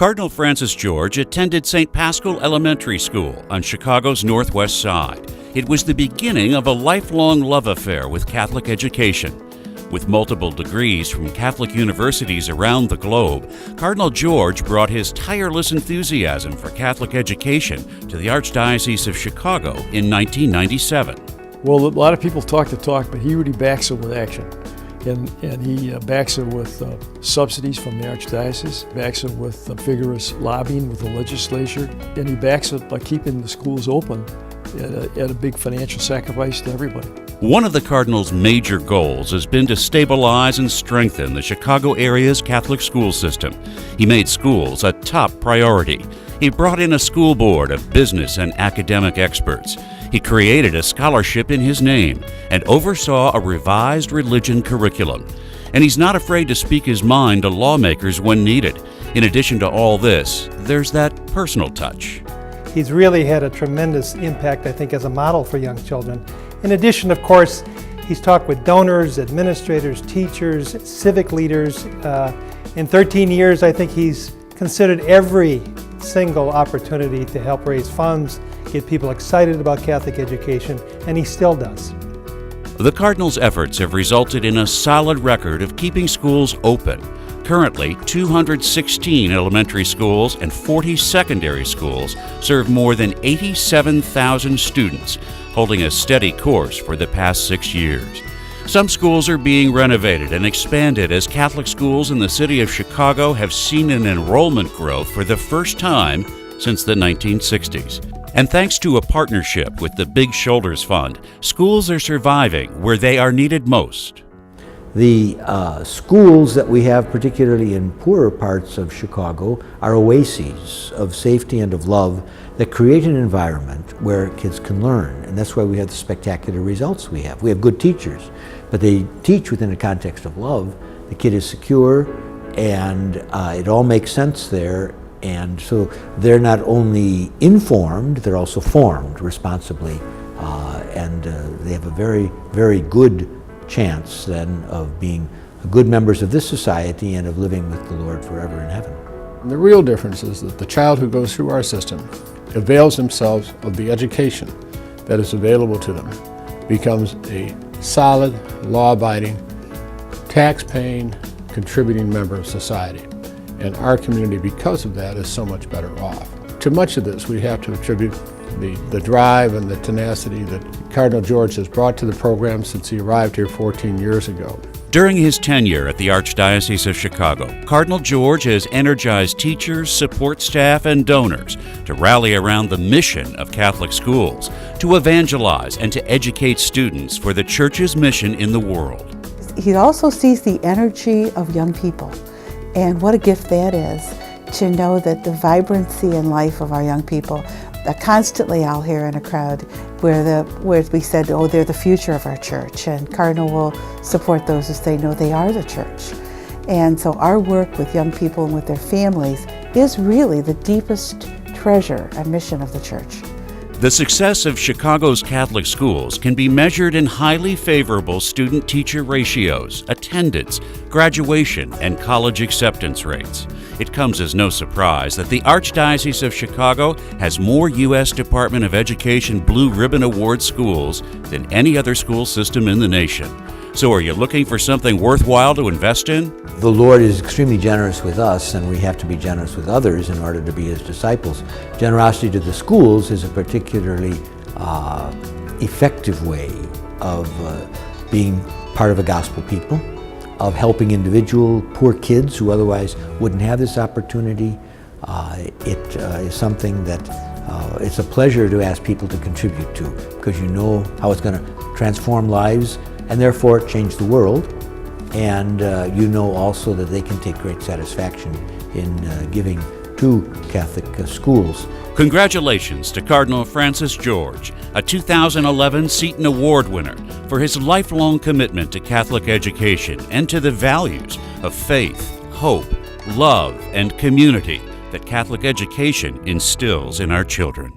Cardinal Francis George attended St. Paschal Elementary School on Chicago's Northwest Side. It was the beginning of a lifelong love affair with Catholic education. With multiple degrees from Catholic universities around the globe, Cardinal George brought his tireless enthusiasm for Catholic education to the Archdiocese of Chicago in 1997. Well, a lot of people talk the talk, but he really backs it with action. And he backs it with subsidies from the Archdiocese, backs it with vigorous lobbying with the legislature, and he backs it by keeping the schools open at a big financial sacrifice to everybody. One of the Cardinal's major goals has been to stabilize and strengthen the Chicago area's Catholic school system. He made schools a top priority. He brought in a school board of business and academic experts. He created a scholarship in his name and oversaw a revised religion curriculum. And he's not afraid to speak his mind to lawmakers when needed. In addition to all this, there's that personal touch. He's really had a tremendous impact, I think, as a model for young children. In addition, of course, he's talked with donors, administrators, teachers, civic leaders. In 13 years, I think he's considered every single opportunity to help raise funds, get people excited about Catholic education, and he still does. The Cardinal's efforts have resulted in a solid record of keeping schools open. Currently, 216 elementary schools and 40 secondary schools serve more than 87,000 students, holding a steady course for the past 6 years. Some schools are being renovated and expanded as Catholic schools in the city of Chicago have seen an enrollment growth for the first time since the 1960s. And thanks to a partnership with the Big Shoulders Fund, schools are surviving where they are needed most. The schools that we have, particularly in poorer parts of Chicago, are oases of safety and of love that create an environment where kids can learn. And that's why we have the spectacular results we have. We have good teachers, but they teach within a context of love. The kid is secure, and it all makes sense there. And so they're not only informed, they're also formed responsibly. And they have a very, very good chance then of being good members of this society and of living with the Lord forever in heaven. The real difference is that the child who goes through our system avails themselves of the education that is available to them, becomes a solid, law-abiding, tax-paying, contributing member of society. And our community, because of that, is so much better off. To much of this, we have to attribute the drive and the tenacity that Cardinal George has brought to the program since he arrived here 14 years ago. During his tenure at the Archdiocese of Chicago, Cardinal George has energized teachers, support staff, and donors to rally around the mission of Catholic schools, to evangelize and to educate students for the Church's mission in the world. He also sees the energy of young people, and what a gift that is, to know that the vibrancy and life of our young people. Constantly I'll hear in a crowd where we said, oh, they're the future of our church, and Cardinal will support those who say, no, they are the church. And so our work with young people and with their families is really the deepest treasure and mission of the church. The success of Chicago's Catholic schools can be measured in highly favorable student-teacher ratios, attendance, graduation, and college acceptance rates. It comes as no surprise that the Archdiocese of Chicago has more U.S. Department of Education Blue Ribbon Award schools than any other school system in the nation. So are you looking for something worthwhile to invest in? The Lord is extremely generous with us, and we have to be generous with others in order to be His disciples. Generosity to the schools is a particularly effective way of being part of a gospel people, of helping individual poor kids who otherwise wouldn't have this opportunity. It is something that it's a pleasure to ask people to contribute to, because you know how it's going to transform lives and therefore change the world. And you know also that they can take great satisfaction in giving to Catholic schools. Congratulations to Cardinal Francis George, a 2011 Seton Award winner, for his lifelong commitment to Catholic education and to the values of faith, hope, love, and community that Catholic education instills in our children.